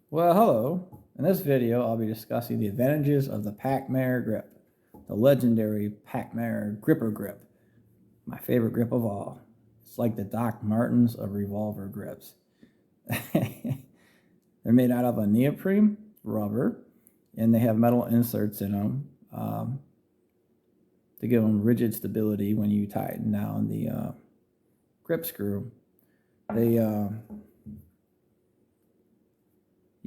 Well, hello. In this video, I'll be discussing the advantages of the Pachmayr Grip, the legendary Pachmayr Gripper Grip, my favorite grip of all. It's like the Doc Martens of revolver grips. They're made out of a neoprene rubber, and they have metal inserts in them to give them rigid stability when you tighten down the grip screw. They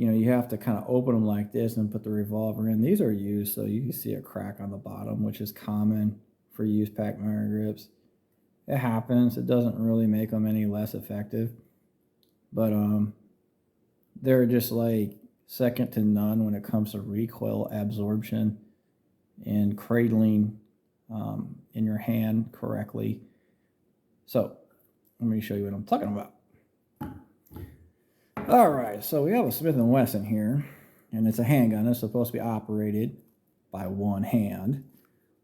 you have to kind of open them like this and put the revolver in. These are used, so you can see a crack on the bottom, which is common for used Pachmayr grips. It happens. It doesn't really make them any less effective, but they're just like second to none when it comes to recoil absorption and cradling in your hand correctly. So let me show you what I'm talking about. All right, so we have a Smith & Wesson here, and it's a handgun. It's supposed to be operated by one hand.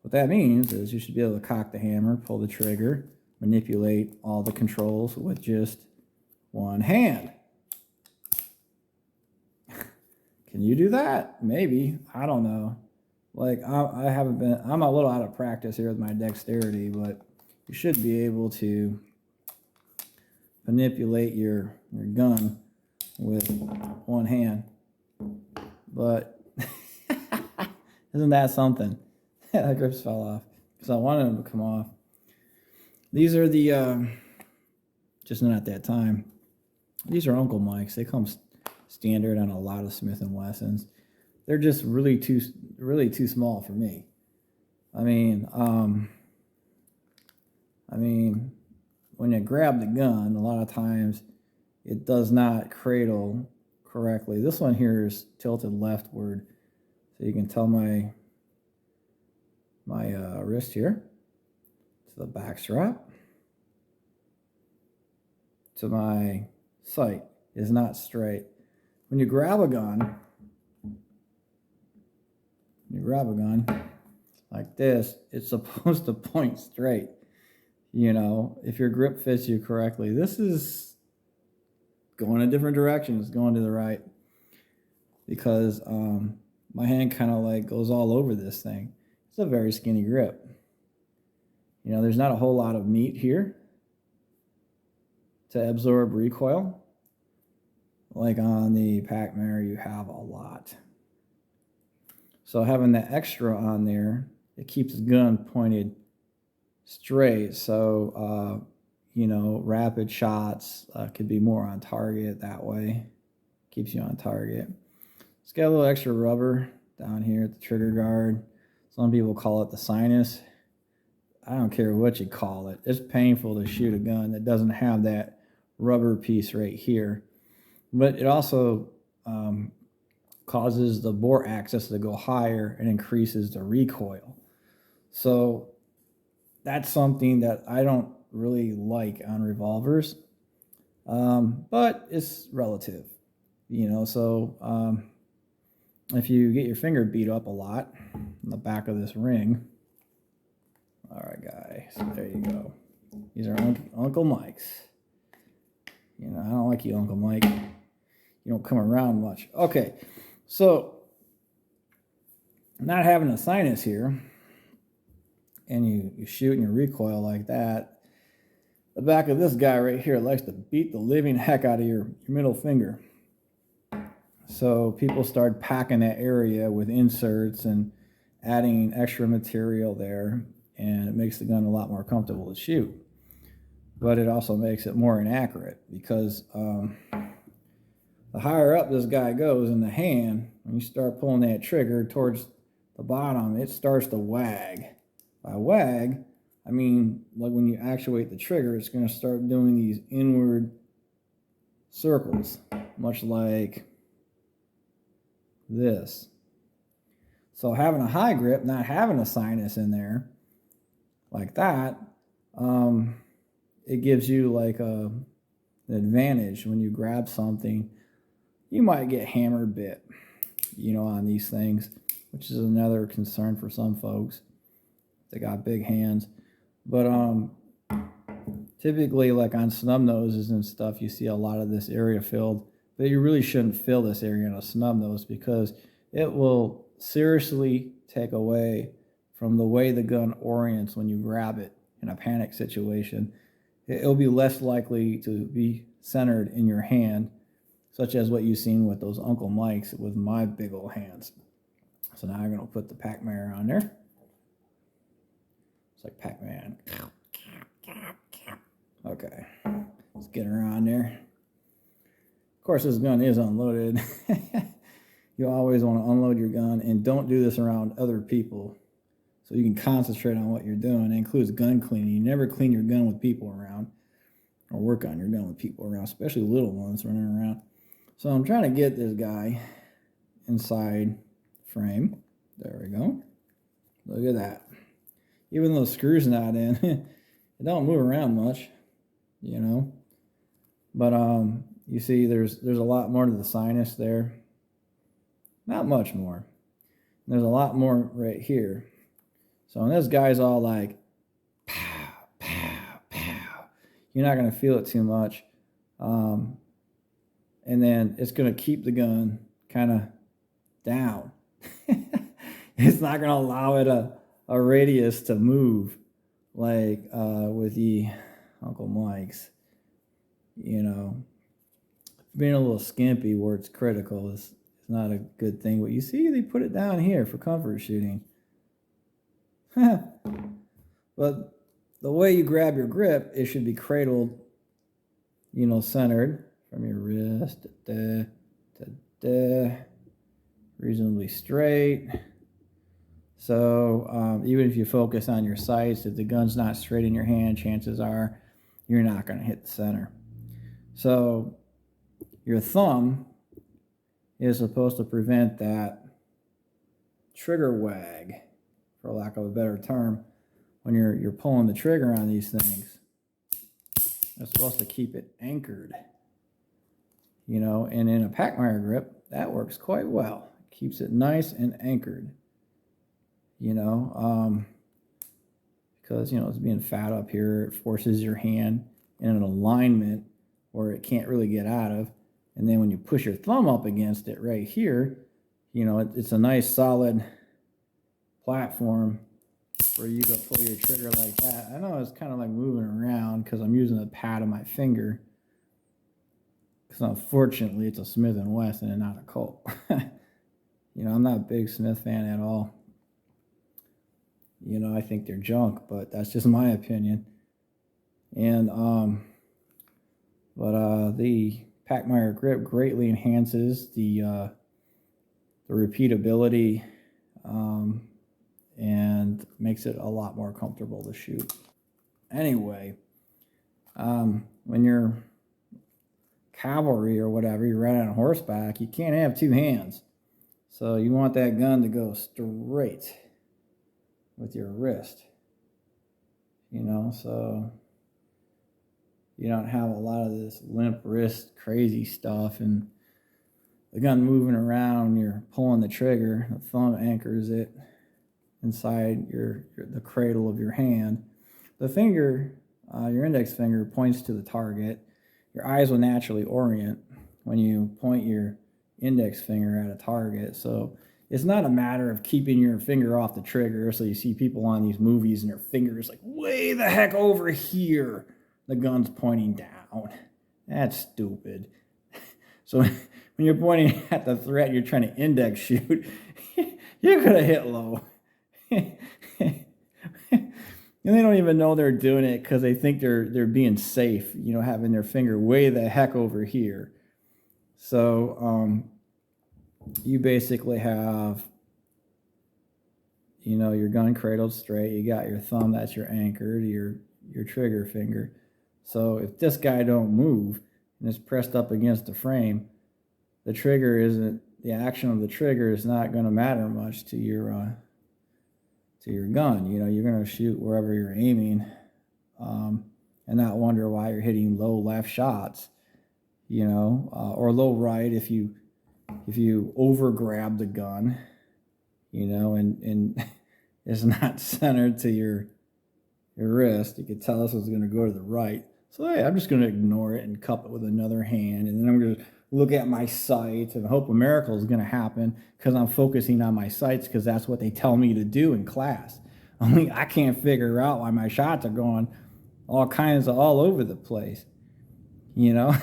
What that means is you should be able to cock the hammer, pull the trigger, manipulate all the controls with just one hand. Can you do that? Maybe. I don't know. Like, I'm a little out of practice here with my dexterity, but you should be able to manipulate your gun with one hand. But isn't that something? That grips fell off because I wanted them to come off. These are the just not at that time. These are Uncle Mike's. They come standard on a lot of Smith & Wessons. They're just really too small for me. I mean, when you grab the gun, a lot of times it does not cradle correctly. This one here is tilted leftward, so you can tell my wrist here to the back strap to my sight is not straight. When you grab a gun, like this, it's supposed to point straight. You know, if your grip fits you correctly. This is going a different direction. It's going to the right because my hand kind of like goes all over this thing. It's a very skinny grip. You know, there's not a whole lot of meat here to absorb recoil. Like on the Pachmayr, you have a lot. So having that extra on there, it keeps the gun pointed straight. So, rapid shots could be more on target that way. Keeps you on target. It's got a little extra rubber down here at the trigger guard. Some people call it the sinus. I don't care what you call it. It's painful to shoot a gun that doesn't have that rubber piece right here. But it also causes the bore axis to go higher and increases the recoil. So that's something that I don't really like on revolvers, but it's relative, so if you get your finger beat up a lot on the back of this ring, all right guys, there you go. These are Uncle Mike's. I don't like you, Uncle Mike. You don't come around much. Okay, so not having a sinus here, and you shoot and you recoil like that, the back of this guy right here likes to beat the living heck out of your middle finger. So people start packing that area with inserts and adding extra material there, and it makes the gun a lot more comfortable to shoot. But it also makes it more inaccurate because the higher up this guy goes in the hand, when you start pulling that trigger towards the bottom, it starts to wag. By wag, I mean, like when you actuate the trigger, it's going to start doing these inward circles, much like this. So having a high grip, not having a sinus in there, like that, it gives you like an advantage when you grab something. You might get hammer bit, on these things, which is another concern for some folks. They got big hands. But typically, like on snub noses and stuff, you see a lot of this area filled But you really shouldn't fill this area in a snub nose, because it will seriously take away from the way the gun orients when you grab it in a panic situation. It'll be less likely to be centered in your hand, such as what you've seen with those Uncle Mikes with my big old hands. So now I'm going to put the Pachmayr on there. It's like Pac-Man. Okay, let's get her on there. Of course, this gun is unloaded. You always want to unload your gun, and don't do this around other people so you can concentrate on what you're doing. It includes gun cleaning. You never clean your gun with people around, or work on your gun with people around, especially little ones running around. So I'm trying to get this guy inside frame. There we go. Look at that. Even though the screw's not in, it don't move around much, you know. But you see there's a lot more to the sinus there. Not much more. There's a lot more right here. So when this guy's all like, pow, pow, pow, you're not going to feel it too much. And then it's going to keep the gun kind of down. It's not going to allow it a radius to move like with the Uncle Mike's. You know, being a little skimpy where it's critical is not a good thing. But you see, they put it down here for comfort shooting. But the way you grab your grip, it should be cradled, you know, centered from your wrist, reasonably straight. So even if you focus on your sights, if the gun's not straight in your hand, chances are you're not going to hit the center. So your thumb is supposed to prevent that trigger wag, for lack of a better term, when you're pulling the trigger on these things. It's supposed to keep it anchored, you know, and in a Pachmayr grip, that works quite well. It keeps it nice and anchored, you know, because, you know, it's being fat up here. It forces your hand in an alignment where it can't really get out of. And then when you push your thumb up against it right here, you know, it's a nice solid platform where you go pull your trigger like that. I know it's kind of like moving around because I'm using the pad of my finger. Because unfortunately, it's a Smith & Wesson and not a Colt. You know, I'm not a big Smith fan at all. You know, I think they're junk, but that's just my opinion. And the Pachmayr grip greatly enhances the repeatability and makes it a lot more comfortable to shoot. Anyway, when you're cavalry or whatever, you're riding on horseback, you can't have two hands. So you want that gun to go straight with your wrist, you know, so you don't have a lot of this limp wrist crazy stuff and the gun moving around, you're pulling the trigger, the thumb anchors it inside the cradle of your hand. The finger, your index finger, points to the target. Your eyes will naturally orient when you point your index finger at a target. So it's not a matter of keeping your finger off the trigger. So you see people on these movies and their finger is like way the heck over here. The gun's pointing down. That's stupid. So when you're pointing at the threat, you're trying to index shoot, you're going to hit low. And they don't even know they're doing it because they think they're being safe, you know, having their finger way the heck over here. So you basically have, you know, your gun cradled straight. You got your thumb, that's your anchor to your trigger finger. So if this guy don't move and it's pressed up against the frame, the action of the trigger is not going to matter much to your gun. You know, you're going to shoot wherever you're aiming, and not wonder why you're hitting low left shots, you know, or low right if you over grab the gun, you know, and it's not centered to your wrist. You could tell this was going to go to the right. So hey, I'm just going to ignore it and cup it with another hand, and then I'm going to look at my sights and hope a miracle is going to happen because I'm focusing on my sights because that's what they tell me to do in class. Only I can't figure out why my shots are going all over the place, you know.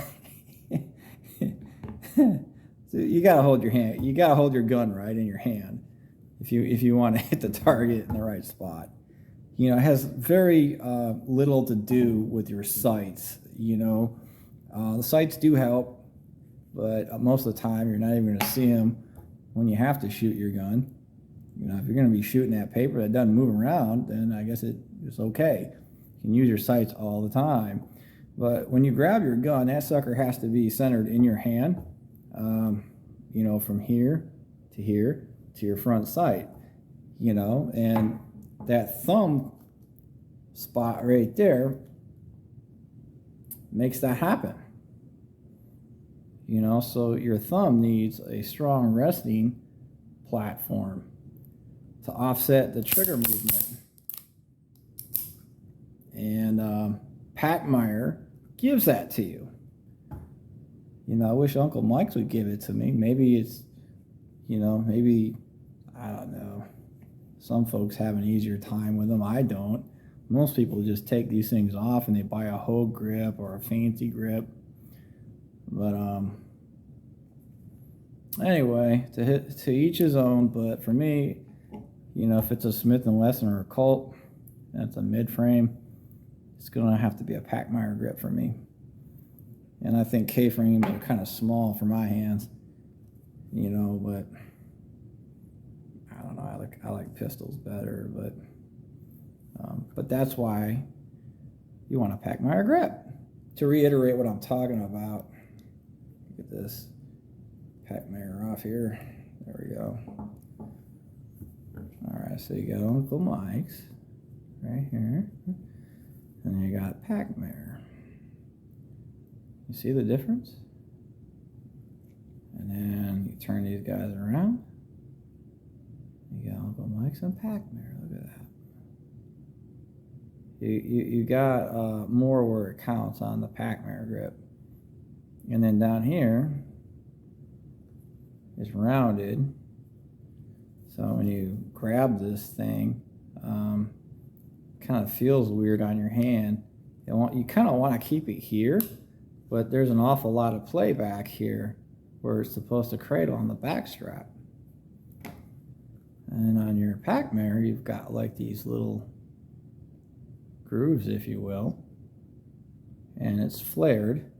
So you gotta hold your gun right in your hand if you want to hit the target in the right spot. You know, it has very little to do with your sights. You know, the sights do help, but most of the time you're not even going to see them when you have to shoot your gun. You know, if you're going to be shooting that paper that doesn't move around, then I guess it's okay. You can use your sights all the time. But when you grab your gun, that sucker has to be centered in your hand, you know, from here to your front sight, you know, and that thumb spot right there makes that happen. You know, so your thumb needs a strong resting platform to offset the trigger movement. And Pachmayr gives that to you. You know, I wish Uncle Mike's would give it to me. Maybe it's, you know, maybe, I don't know. Some folks have an easier time with them. I don't. Most people just take these things off and they buy a Hogue grip or a fancy grip. But anyway, to each his own. But for me, you know, if it's a Smith & Wesson or a Colt, that's a mid-frame, it's going to have to be a Pachmayr grip for me. And I think K-frames are kind of small for my hands, you know, but I don't know, I like pistols better, but that's why you want a Pachmayr grip. To reiterate what I'm talking about, get this Pachmayr off here. There we go. All right, so you got Uncle Mike's right here, and then you got Pachmayr. You see the difference? And then you turn these guys around. You got Uncle Mike's and Pachmayr. Look at that. You got more where it counts on the Pachmayr grip. And then down here is rounded. So when you grab this thing, kind of feels weird on your hand. You kind of want to keep it here, but there's an awful lot of play back here where it's supposed to cradle on the back strap. And on your Pachmayr, you've got like these little grooves, if you will, and it's flared,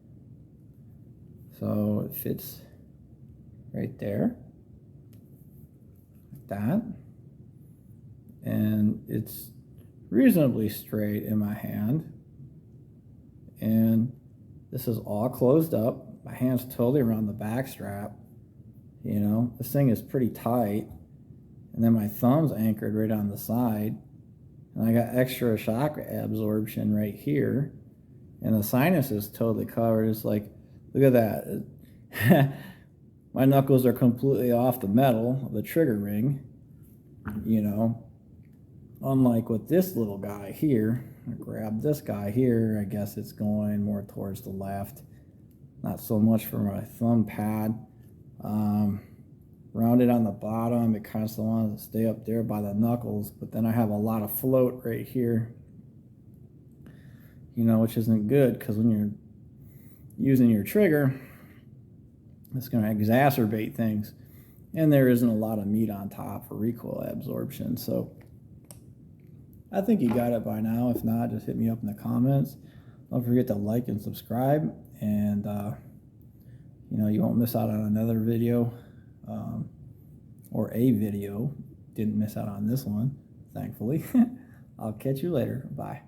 so it fits right there, like that, and it's reasonably straight in my hand, and this is all closed up. My hand's totally around the back strap. You know, this thing is pretty tight, and then my thumb's anchored right on the side. And I got extra shock absorption right here. And the sinus is totally covered. It's like, look at that. My knuckles are completely off the metal of the trigger ring. You know, unlike with this little guy here. I grab this guy here. I guess it's going more towards the left. Not so much for my thumb pad. Rounded on the bottom, it kind of still wants to stay up there by the knuckles, but then I have a lot of float right here, you know, which isn't good because when you're using your trigger, it's going to exacerbate things, and there isn't a lot of meat on top for recoil absorption. So I think you got it by now. If not, just hit me up in the comments. Don't forget to like and subscribe, and you know, you won't miss out on another video. Or a video. Didn't miss out on this one, thankfully. I'll catch you later. Bye.